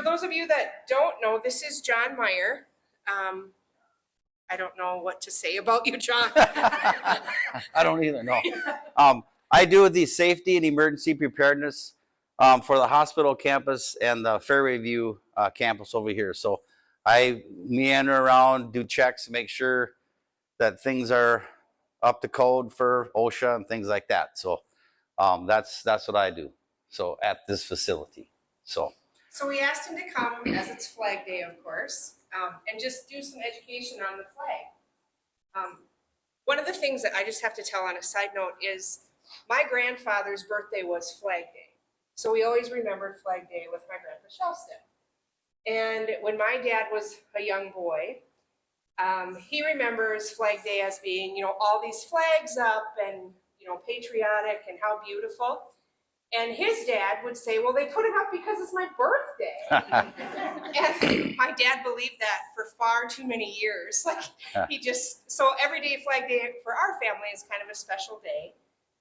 those of you that don't know, this is John Meyer. I don't know what to say about you, John. I don't either, no. I do the safety and emergency preparedness for the hospital campus and the Fairway View campus over here. So I meander around, do checks, make sure that things are up to code for OSHA and things like that. So that's what I do. So at this facility. So we asked him to come, as it's Flag Day, of course, and just do some education on the flag. One of the things that I just have to tell on a side note is my grandfather's birthday was Flag Day. So we always remembered Flag Day with my grandpa Shelston. And when my dad was a young boy, he remembers Flag Day as being, all these flags up and, patriotic and how beautiful. And his dad would say, well, they put it up because it's my birthday. And my dad believed that for far too many years. So every day Flag Day for our family is kind of a special day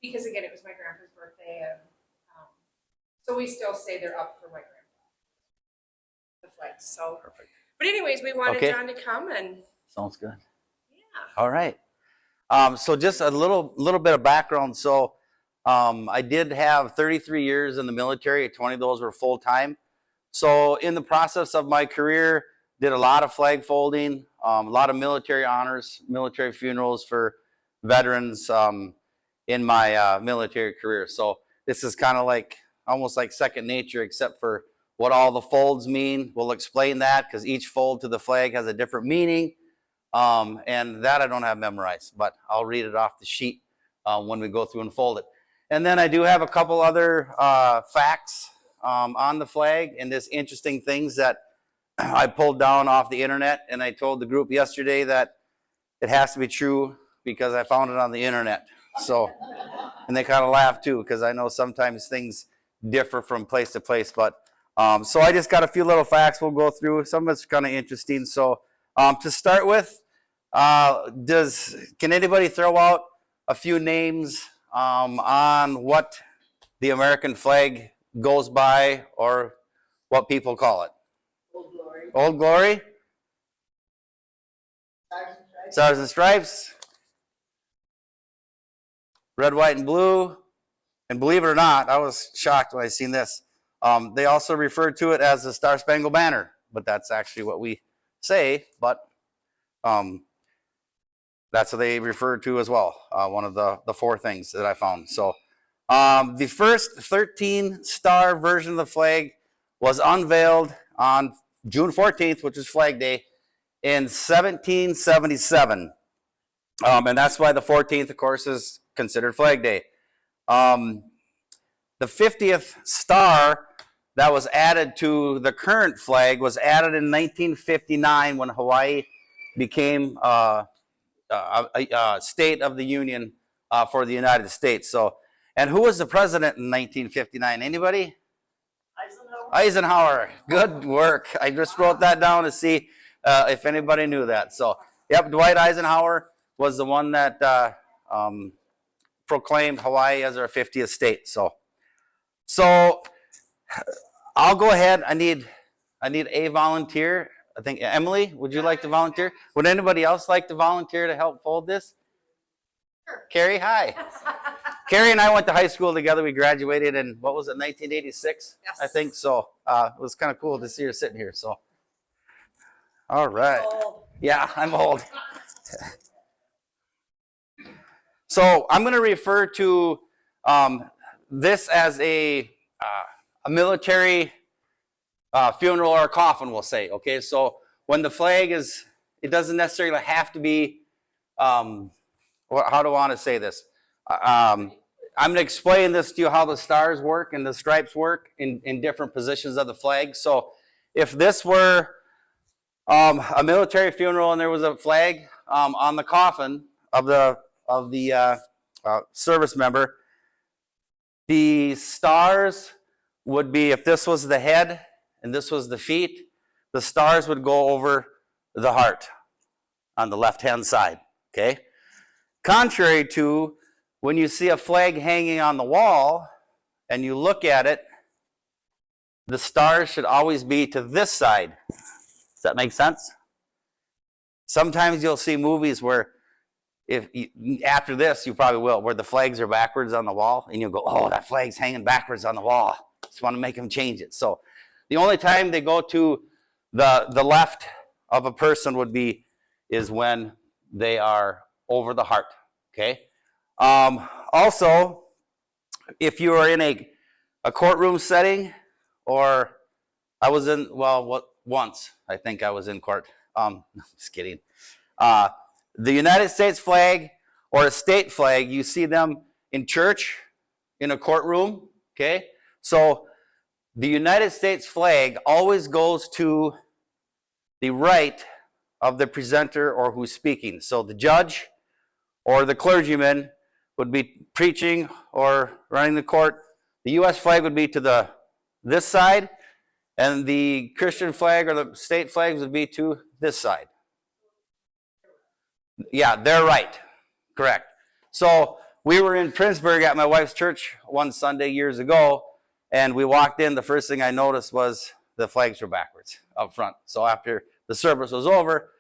because, again, it was my grandpa's birthday. And so we still say they're up for my grandpa, the flags. So, perfect. But anyways, we wanted John to come and. Sounds good. Yeah. All right. So just a little bit of background. So I did have 33 years in the military. 20 of those were full-time. So in the process of my career, did a lot of flag folding, a lot of military honors, military funerals for veterans in my military career. So this is kind of like almost like second nature, except for what all the folds mean. We'll explain that because each fold to the flag has a different meaning. And that I don't have memorized, but I'll read it off the sheet when we go through and fold it. And then I do have a couple other facts on the flag and just interesting things that I pulled down off the internet. And I told the group yesterday that it has to be true because I found it on the internet. So, and they kind of laughed too because I know sometimes things differ from place to place. But so I just got a few little facts we'll go through. Some of it's kind of interesting. So to start with, can anybody throw out a few names on what the American flag goes by or what people call it? Old Glory. Old Glory? Stars and Stripes. Red, white, and blue. And believe it or not, I was shocked when I seen this. They also refer to it as the Star Spangled Banner, but that's actually what we say, but that's what they refer to as well. One of the four things that I found. So the first 13-star version of the flag was unveiled on June 14th, which is Flag Day, in 1777. And that's why the 14th, of course, is considered Flag Day. The 50th star that was added to the current flag was added in 1959 when Hawaii became a state of the Union for the United States. So, and who was the president in 1959? Anybody? Eisenhower. Good work. I just wrote that down to see if anybody knew that. So, yep, Dwight Eisenhower was the one that proclaimed Hawaii as our 50th state. So I'll go ahead. I need a volunteer. I think, Emily, would you like to volunteer? Would anybody else like to volunteer to help fold this? Sure. Carrie, hi. Carrie and I went to high school together. We graduated in, what was it, 1986? Yes. I think so. It was kind of cool to see her sitting here. So, all right. Yeah, I'm old. So I'm going to refer to this as a military funeral or a coffin, we'll say. Okay, so when the flag is, it doesn't necessarily have to be, how do I want to say this? I'm going to explain this to you how the stars work and the stripes work in different positions of the flag. So if this were a military funeral and there was a flag on the coffin of the service member, the stars would be, if this was the head and this was the feet, the stars would go over the heart on the left-hand side, okay? Contrary to when you see a flag hanging on the wall and you look at it, the stars should always be to this side. Does that make sense? Sometimes you'll see movies where after this, you probably will, where the flags are backwards on the wall, and you'll go, oh, that flag's hanging backwards on the wall. Just want to make them change it. So the only time they go to the left of a person is when they are over the heart, okay? Also, if you are in a courtroom setting, or I was in, once, I think I was in court. Just kidding. The United States flag or a state flag, you see them in church, in a courtroom, okay? So the United States flag always goes to the right of the presenter or who's speaking. So the judge or the clergyman would be preaching or running the court. The U.S. flag would be to this side, and the Christian flag or the state flags would be to this side. Yeah, they're right. Correct. So we were in Princeburg at my wife's church one Sunday years ago, and we walked in. The first thing I noticed was the flags were backwards up front. So after the service was over,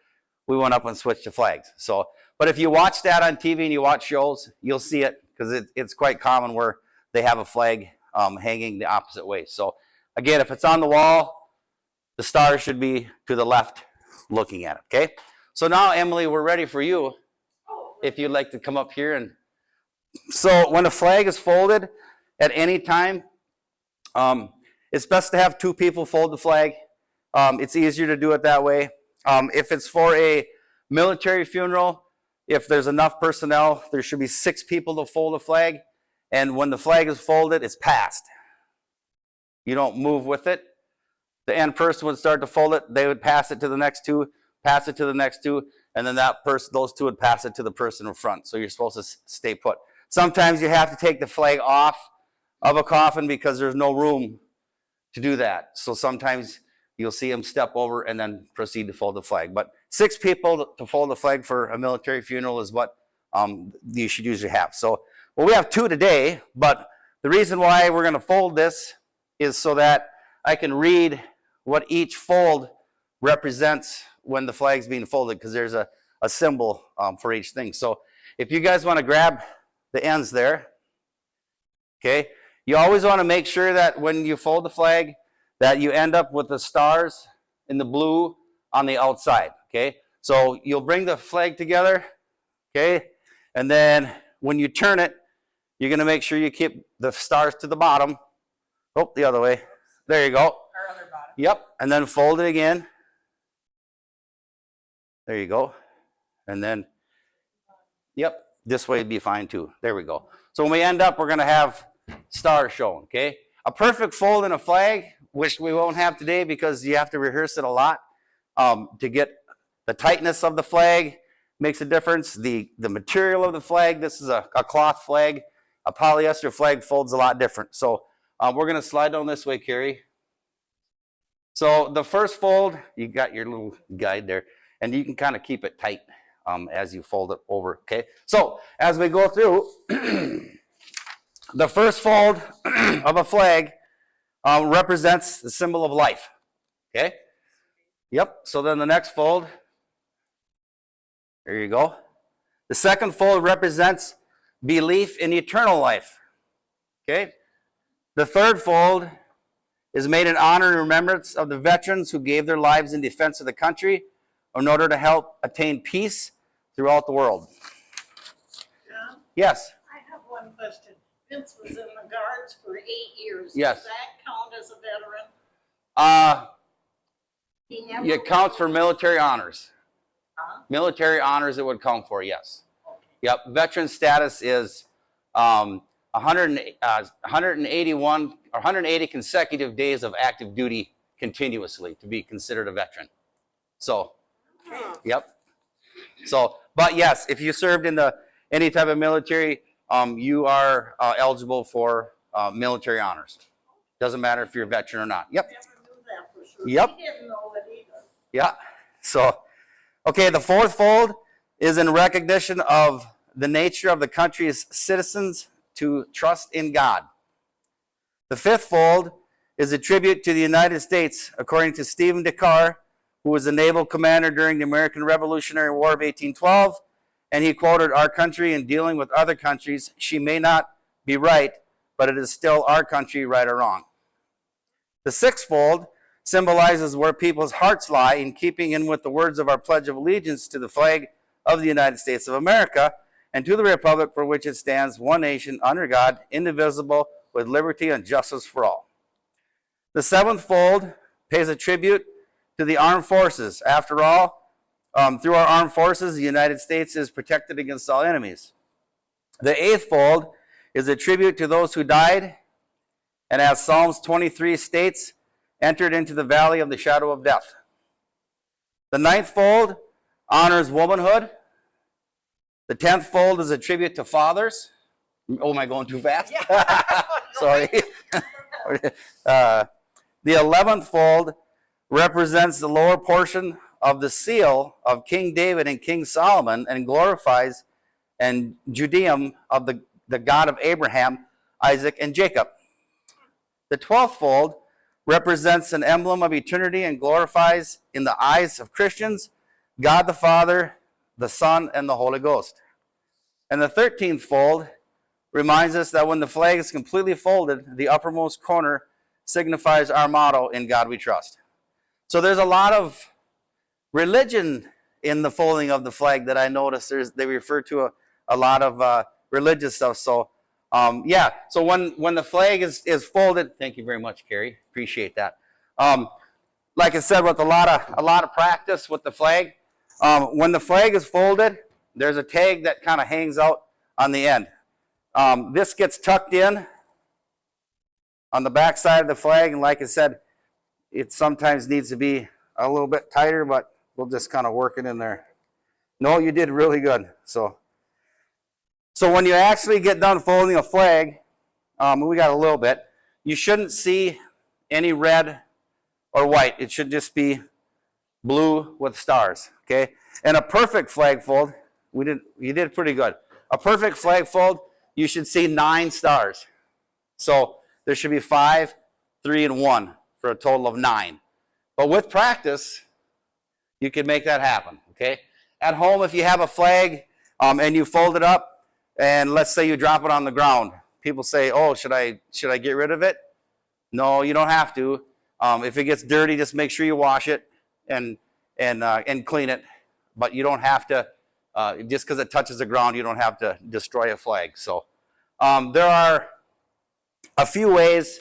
we went up and switched to flags. So, but if you watch that on TV and you watch shows, you'll see it, because it's quite common where they have a flag hanging the opposite way. So again, if it's on the wall, the stars should be to the left looking at it, okay? So now, Emily, we're ready for you. If you'd like to come up here. And so when a flag is folded at any time, it's best to have two people fold the flag. It's easier to do it that way. If it's for a military funeral, if there's enough personnel, there should be 6 people to fold a flag. And when the flag is folded, it's passed. You don't move with it. The end person would start to fold it. They would pass it to the next two, pass it to the next two, and then those two would pass it to the person in front. So you're supposed to stay put. Sometimes you have to take the flag off of a coffin because there's no room to do that. So sometimes you'll see them step over and then proceed to fold the flag. But 6 people to fold the flag for a military funeral is what you should usually have. So, well, we have 2 today, but the reason why we're going to fold this is so that I can read what each fold represents when the flag's being folded, because there's a symbol for each thing. So if you guys want to grab the ends there, okay, you always want to make sure that when you fold the flag that you end up with the stars in the blue on the outside, okay? So you'll bring the flag together, okay? And then when you turn it, you're going to make sure you keep the stars to the bottom. Oh, the other way. There you go. Our other bottom. Yep, and then fold it again. There you go. And then, yep, this way would be fine too. There we go. So when we end up, we're going to have stars shown, okay? A perfect fold in a flag, which we won't have today because you have to rehearse it a lot to get the tightness of the flag makes a difference. The material of the flag, this is a cloth flag. A polyester flag folds a lot different. So we're going to slide down this way, Carrie. So the first fold, you got your little guide there. And you can kind of keep it tight as you fold it over, okay? So as we go through, the first fold of a flag represents the symbol of life, okay? Yep, so then the next fold, there you go. The second fold represents belief in eternal life, okay? The third fold is made in honor and remembrance of the veterans who gave their lives in defense of the country in order to help attain peace throughout the world. John? Yes? I have one question. Vince was in the Guards for 8 years. Yes. Does that count as a veteran? It counts for military honors. Huh? Military honors it would count for, yes. Okay. Yep, veteran status is 181 or 180 consecutive days of active duty continuously to be considered a veteran. So, yep. So, but yes, if you served in any type of military, you are eligible for military honors. Doesn't matter if you're a veteran or not. Yep. I never knew that for sure. Yep. He didn't know it either. Yeah. So, okay, the fourth fold is in recognition of the nature of the country's citizens to trust in God. The fifth fold is a tribute to the United States, according to Stephen Decatur, who was a naval commander during the American Revolutionary War of 1812, and he quoted, "Our country in dealing with other countries, she may not be right, but it is still our country, right or wrong." The sixfold symbolizes where people's hearts lie in keeping in with the words of our Pledge of Allegiance to the flag of the United States of America and to the republic for which it stands, one nation, under God, indivisible, with liberty and justice for all. The seventh fold pays a tribute to the armed forces. After all, through our armed forces, the United States is protected against all enemies. The eighth fold is a tribute to those who died, and as Psalms 23 states, entered into the valley of the shadow of death. The ninth fold honors womanhood. The 10th fold is a tribute to fathers. Oh, am I going too fast? Yeah. Sorry. The 11th fold represents the lower portion of the seal of King David and King Solomon and glorifies and Judaism of the God of Abraham, Isaac, and Jacob. The 12th fold represents an emblem of eternity and glorifies, in the eyes of Christians, God the Father, the Son, and the Holy Ghost. And the 13th fold reminds us that when the flag is completely folded, the uppermost corner signifies our motto, "In God we trust." So there's a lot of religion in the folding of the flag that I noticed. They refer to a lot of religious stuff. So yeah, so when the flag is folded, thank you very much, Carrie. Appreciate that. Like I said, with a lot of practice with the flag, when the flag is folded, there's a tag that kind of hangs out on the end. This gets tucked in on the back side of the flag, and like I said, it sometimes needs to be a little bit tighter, but we'll just kind of work it in there. No, you did really good. So when you actually get done folding a flag, we got a little bit, you shouldn't see any red or white. It should just be blue with stars, okay? And a perfect flag fold, you did pretty good. A perfect flag fold, you should see 9 stars. So there should be 5, 3, and 1 for a total of 9. But with practice, you can make that happen, okay? At home, if you have a flag and you fold it up, and let's say you drop it on the ground, people say, "Oh, should I get rid of it?" No, you don't have to. If it gets dirty, just make sure you wash it and clean it. But you don't have to, just because it touches the ground, you don't have to destroy a flag. So there are a few ways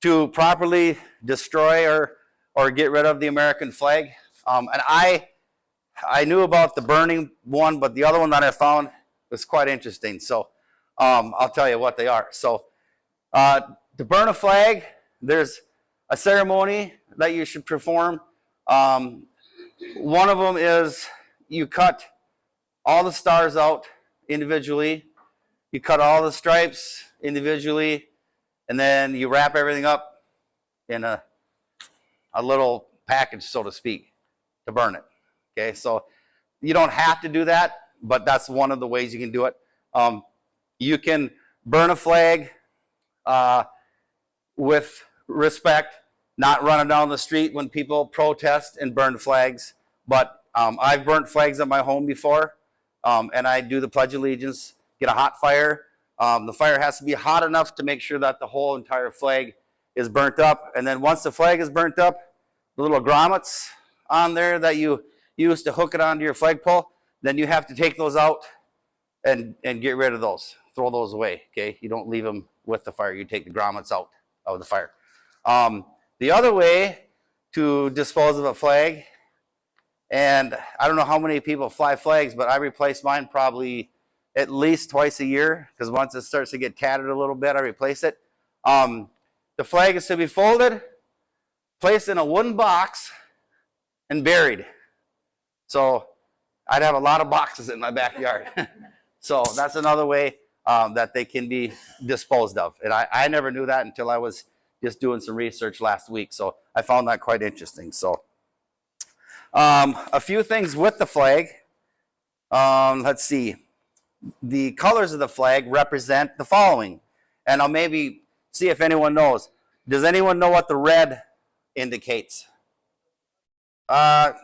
to properly destroy or get rid of the American flag. And I knew about the burning one, but the other one that I found was quite interesting. So I'll tell you what they are. So to burn a flag, there's a ceremony that you should perform. One of them is you cut all the stars out individually. You cut all the stripes individually, and then you wrap everything up in a little package, so to speak, to burn it. Okay, so you don't have to do that, but that's one of the ways you can do it. You can burn a flag with respect, not running down the street when people protest and burn flags. But I've burnt flags at my home before, and I do the Pledge of Allegiance, get a hot fire. The fire has to be hot enough to make sure that the whole entire flag is burnt up. And then once the flag is burnt up, the little grommets on there that you use to hook it onto your flagpole, then you have to take those out and get rid of those. Throw those away, okay? You don't leave them with the fire. You take the grommets out of the fire. The other way to dispose of a flag, and I don't know how many people fly flags, but I replace mine probably at least twice a year, because once it starts to get tattered a little bit, I replace it. The flag is to be folded, placed in a wooden box, and buried. So I'd have a lot of boxes in my backyard. So that's another way that they can be disposed of. And I never knew that until I was just doing some research last week. So I found that quite interesting. So a few things with the flag. Let's see. The colors of the flag represent the following. And I'll maybe see if anyone knows. Does anyone know what the red indicates? I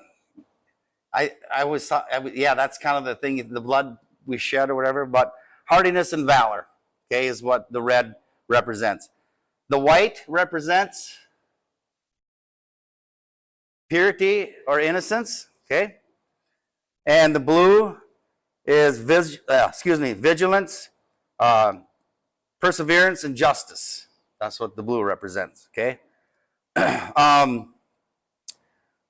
was thought, yeah, that's kind of the thing, the blood we shed or whatever, but hardiness and valor, okay, is what the red represents. The white represents purity or innocence, okay? And the blue is, vigilance, perseverance, and justice. That's what the blue represents, okay?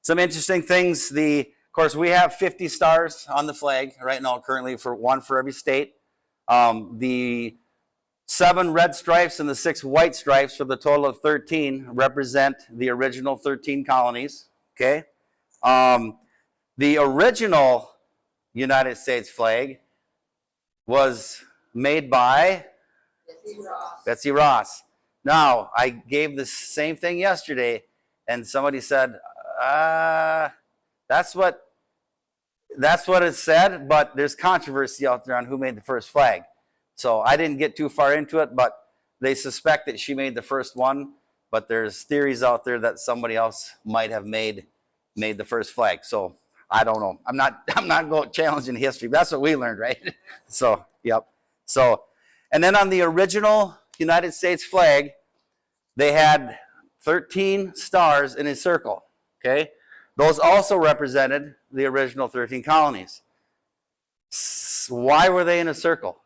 Some interesting things, of course, we have 50 stars on the flag right now currently, one for every state. The 7 red stripes and the 6 white stripes for the total of 13 represent the original 13 colonies, okay? The original United States flag was made by Betsy Ross. Now, I gave the same thing yesterday, and somebody said, that's what it said, but there's controversy out there on who made the first flag. So I didn't get too far into it, but they suspect that she made the first one, but there's theories out there that somebody else might have made the first flag. So I don't know. I'm not going challenging history. That's what we learned, right? So, yep. So, and then on the original United States flag, they had 13 stars in a circle, okay? Those also represented the original 13 colonies. Why were they in a circle?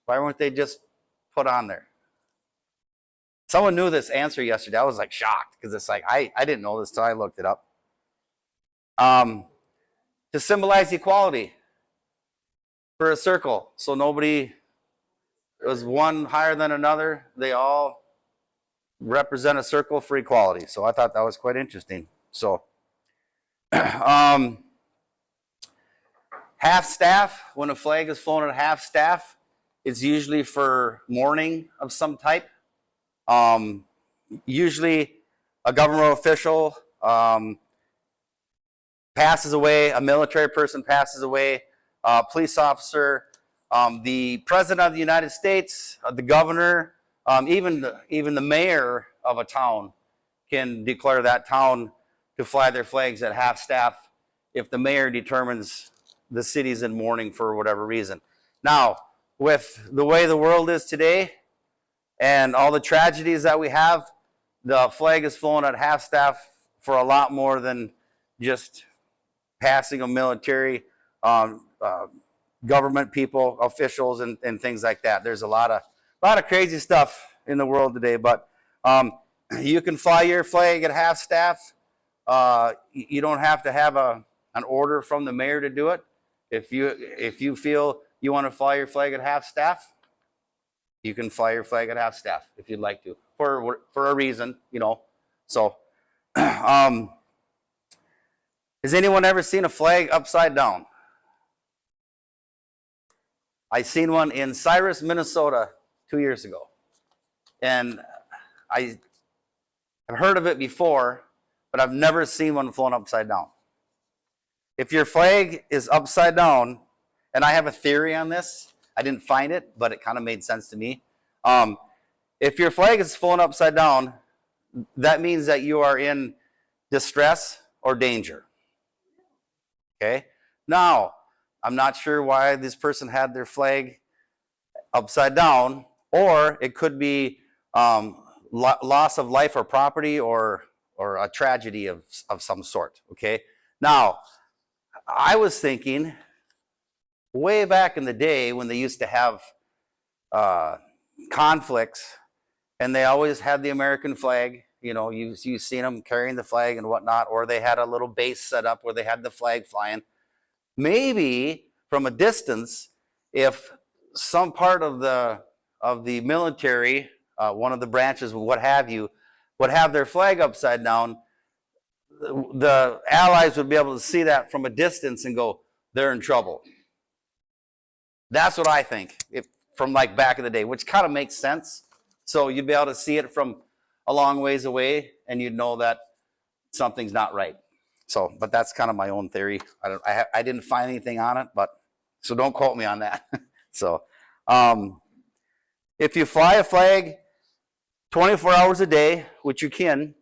Why weren't they just put on there? Someone knew this answer yesterday. I was like shocked because it's like, I didn't know this till I looked it up. To symbolize equality for a circle. So nobody was one higher than another. They all represent a circle for equality. So I thought that was quite interesting. So half staff, when a flag is flown at half staff, it's usually for mourning of some type. Usually a government official passes away, a military person passes away, a police officer, the president of the United States, the governor, even the mayor of a town can declare that town to fly their flags at half staff if the mayor determines the city's in mourning for whatever reason. Now, with the way the world is today and all the tragedies that we have, the flag is flown at half staff for a lot more than just passing of military, government people, officials, and things like that. There's a lot of crazy stuff in the world today, but you can fly your flag at half staff. You don't have to have an order from the mayor to do it. If you feel you want to fly your flag at half staff, you can fly your flag at half staff if you'd like to, for a reason, you know. So, has anyone ever seen a flag upside down? I seen one in Cyrus, Minnesota 2 years ago. And I've heard of it before, but I've never seen one flown upside down. If your flag is upside down, and I have a theory on this, I didn't find it, but it kind of made sense to me. If your flag is flown upside down, that means that you are in distress or danger. Okay? Now, I'm not sure why this person had their flag upside down, or it could be loss of life or property, or a tragedy of some sort. Okay? Now, I was thinking way back in the day when they used to have conflicts, and they always had the American flag. You know, you've seen them carrying the flag and whatnot, or they had a little base set up where they had the flag flying. Maybe from a distance, if some part of the military, one of the branches, what have you, would have their flag upside down, the Allies would be able to see that from a distance and go, they're in trouble. That's what I think, from like back in the day, which kind of makes sense. So you'd be able to see it from a long ways away, and you'd know that something's not right. So, but that's kind of my own theory. I didn't find anything on it, but so don't quote me on that. So, if you fly a flag 24 hours a day, which you can,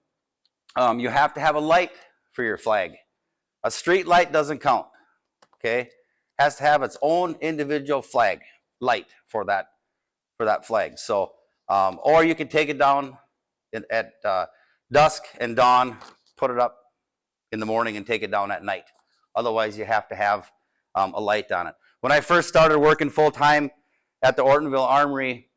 you have to have a light for your flag. A street light doesn't count, okay? Has to have its own individual flag light for that flag. So, or you can take it down at dusk and dawn, put it up in the morning and take it down at night. Otherwise, you have to have a light on it. When I first started working full-time at the Ortonville Armory,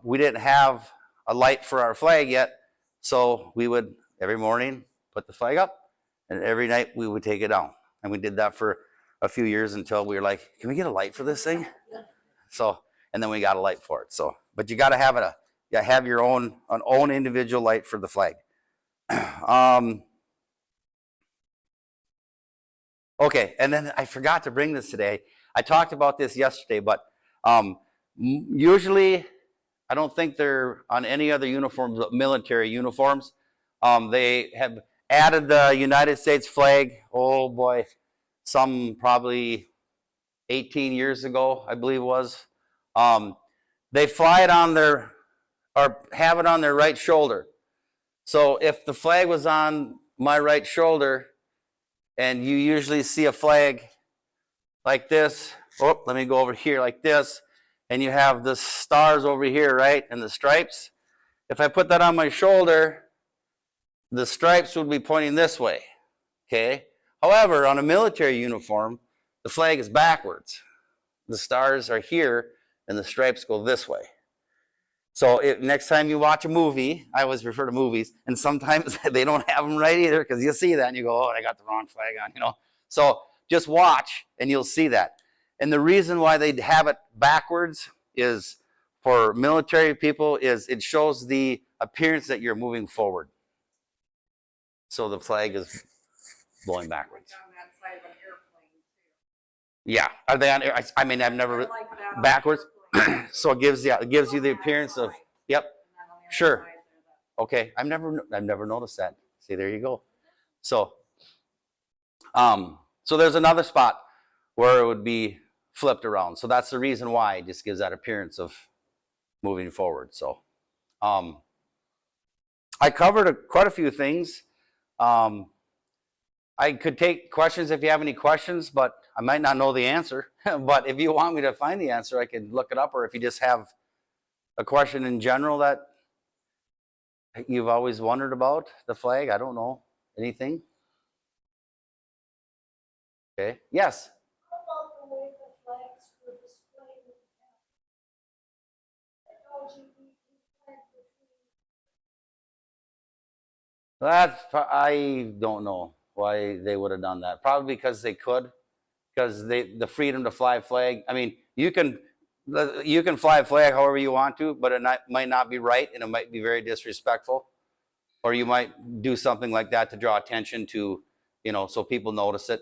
we didn't have a light for our flag yet, so we would, every morning, put the flag up, and every night we would take it down. And we did that for a few years until we were like, can we get a light for this thing? So, and then we got a light for it. So, but you got to have it. You have your own individual light for the flag. Okay, and then I forgot to bring this today. I talked about this yesterday, but usually I don't think they're on any other uniforms but military uniforms. They have added the United States flag, oh boy, some probably 18 years ago, I believe it was. They fly it on their, or have it on their right shoulder. So if the flag was on my right shoulder, and you usually see a flag like this, oh, let me go over here like this, and you have the stars over here, right, and the stripes. If I put that on my shoulder, the stripes would be pointing this way, okay? However, on a military uniform, the flag is backwards. The stars are here, and the stripes go this way. So next time you watch a movie, I always refer to movies, and sometimes they don't have them right either, because you'll see that, and you go, oh, I got the wrong flag on, you know. So just watch, and you'll see that. And the reason why they have it backwards is, for military people, is it shows the appearance that you're moving forward. So the flag is blowing backwards. On that side of an airplane, too. Yeah, are they on? I mean, I've never Like that on backwards. an airplane. So it gives you the appearance of, yep, And then on the other sure. side, there's a- Okay. I've never noticed that. See, there you go. So, so there's another spot where it would be flipped around. So that's the reason why it just gives that appearance of moving forward. So, I covered quite a few things. I could take questions if you have any questions, but I might not know the answer. But if you want me to find the answer, I can look it up. Or if you just have a question in general that you've always wondered about the flag, I don't know, anything? Okay, yes? How about the way the flags were displayed in the LGBT flag between? I don't know why they would have done that. Probably because they could, because the freedom to fly flag. I mean, you can fly a flag however you want to, but it might not be right, and it might be very disrespectful, or you might do something like that to draw attention to, you know, so people notice it.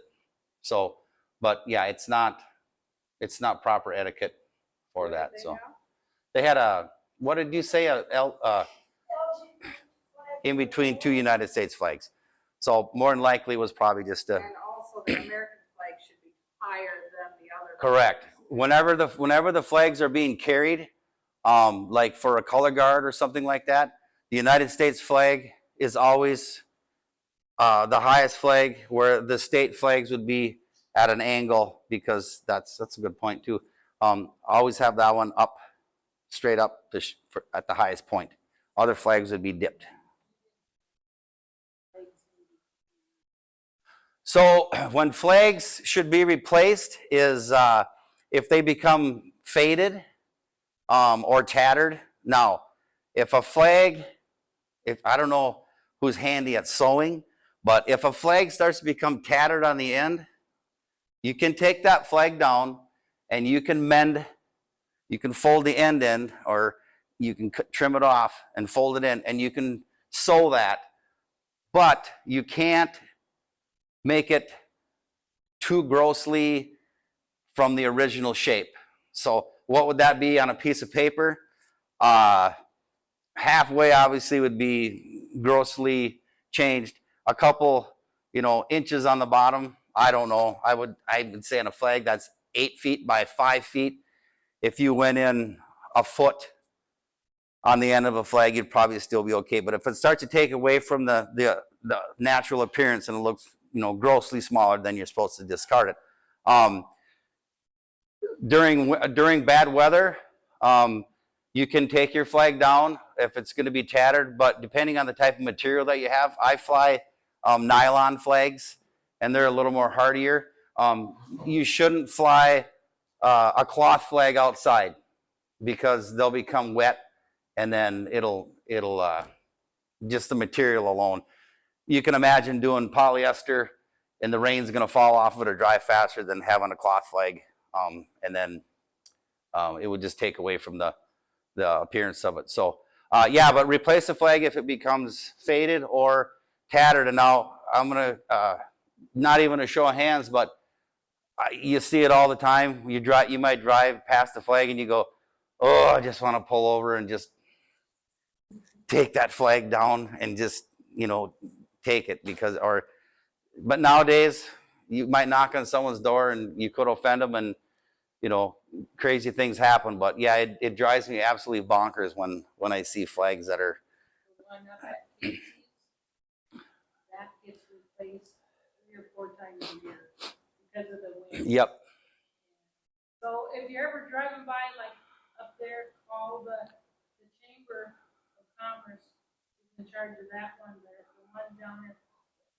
So, but yeah, it's not proper etiquette for that. So they had a, what did you say, LGBT flag in between two United States flags. So more than likely was probably just a, And also the American flag should be higher than the other. correct. Whenever the flags are being carried, like for a color guard or something like that, the United States flag is always the highest flag, where the state flags would be at an angle, because that's a good point too. Always have that one up, straight up at the highest point. Other flags would be dipped. So when flags should be replaced is if they become faded or tattered. Now, if a flag, I don't know who's handy at sewing, but if a flag starts to become tattered on the end, you can take that flag down and you can mend, you can fold the end in, or you can trim it off and fold it in, and you can sew that, but you can't make it too grossly from the original shape. So what would that be on a piece of paper? Halfway obviously would be grossly changed. A couple, inches on the bottom, I don't know. I would say on a flag that's 8 feet by 5 feet. If you went in a foot on the end of a flag, you'd probably still be okay. But if it starts to take away from the natural appearance and it looks, grossly smaller, then you're supposed to discard it. During bad weather, you can take your flag down if it's going to be tattered, but depending on the type of material that you have, I fly nylon flags, and they're a little more hardier. You shouldn't fly a cloth flag outside because they'll become wet, and then it'll just the material alone. You can imagine doing polyester, and the rain's going to fall off of it or dry faster than having a cloth flag, and then it would just take away from the appearance of it. So yeah, but replace the flag if it becomes faded or tattered. And now I'm gonna not even a show of hands, but you see it all the time. You might drive past the flag and you go, oh, I just want to pull over and just take that flag down and just take it but nowadays you might knock on someone's door and you could offend them, and crazy things happen. But yeah, it drives me absolutely bonkers when I see flags that are. The one up at Casey's, that gets replaced 3 or 4 times a year because of the wind. Yep. So if you're ever driving by, like up there, call the Chamber of Commerce is in charge of that one. There, the one down at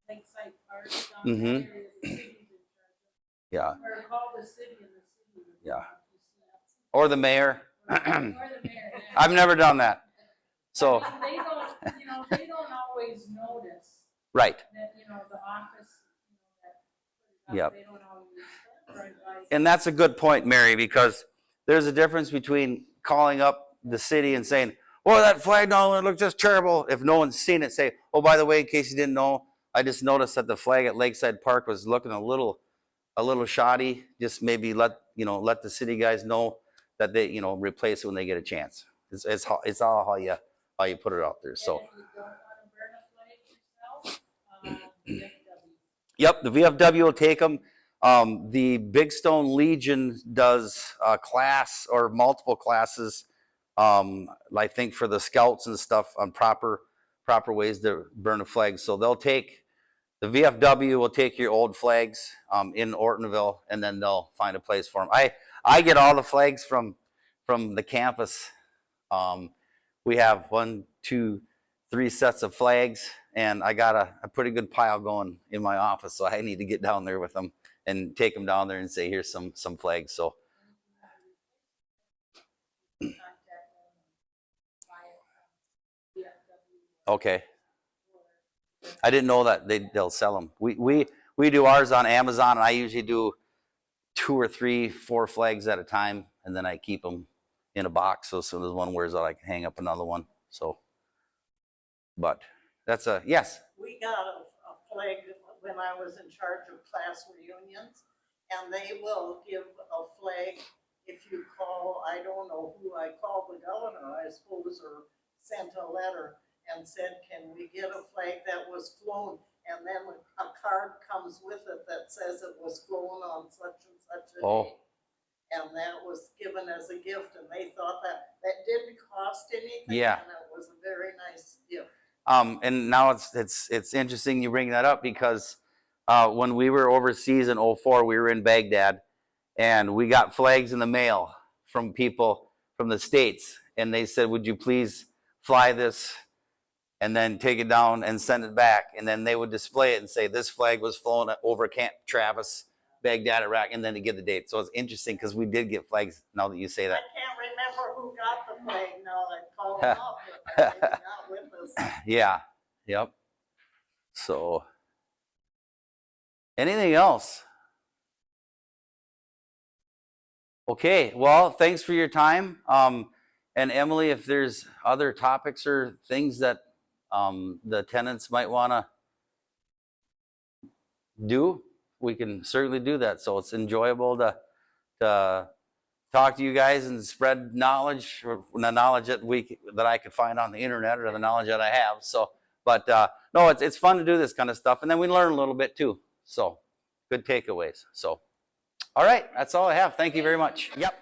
Lakeside Park, down that area, the city's in charge of. Yeah. Or call the city and the city. Yeah. Or the mayor. Or the mayor. Yeah. I've never done that. So. They don't, they don't always notice. Right. That, the office, that Yep. they don't always right by. And that's a good point, Mary, because there's a difference between calling up the city and saying, oh, that flag down there looks just terrible. If no one's seen it, say, oh, by the way, in case you didn't know, I just noticed that the flag at Lakeside Park was looking a little shoddy. Just maybe let the city guys know that they replace it when they get a chance. It's all how you put it out there. So. And if you don't want to burn a flag yourself, VFW. Yep, the VFW will take them. The Big Stone Legion does a class or multiple classes, I think for the scouts and stuff on proper ways to burn a flag. So the VFW will take your old flags in Ortonville, and then they'll find a place for them. I get all the flags from the campus. We have 1, 2, 3 sets of flags, and I got a pretty good pile going in my office, so I need to get down there with them and take them down there and say, here's some flags. So okay, I didn't know that they'll sell them. We do ours on Amazon, and I usually do 2 or 3, 4 flags at a time, and then I keep them in a box, so as soon as one wears out, I can hang up another one. So, but that's yes. We got a flag when I was in charge of class reunions, and they will give a flag if you call, I don't know who, I called the governor, I suppose, or sent a letter and said, can we get a flag that was flown? And then a card comes with it that says it was flown on such and such a day. And that was given as a gift, and they thought that didn't cost anything. Yeah. And it was a very nice gift. And now it's interesting you bring that up, because when we were overseas in 2004, we were in Baghdad, and we got flags in the mail from people from the States, and they said, would you please fly this and then take it down and send it back? And then they would display it and say, this flag was flown over Camp Travis, Baghdad, Iraq, and then to give the date. So it's interesting because we did get flags, now that you say that. I can't remember who got the flag now. I called them up, but they're not with us. Yeah. Yep. So anything else? Okay. Well, thanks for your time. And Emily, if there's other topics or things that the tenants might want to do, we can certainly do that. So it's enjoyable to talk to you guys and spread knowledge, or the knowledge that I could find on the internet, or the knowledge that I have. So, but no, it's fun to do this kind of stuff, and then we learn a little bit too. So, good takeaways. So, all right, that's all I have. Thank you very much. Yep.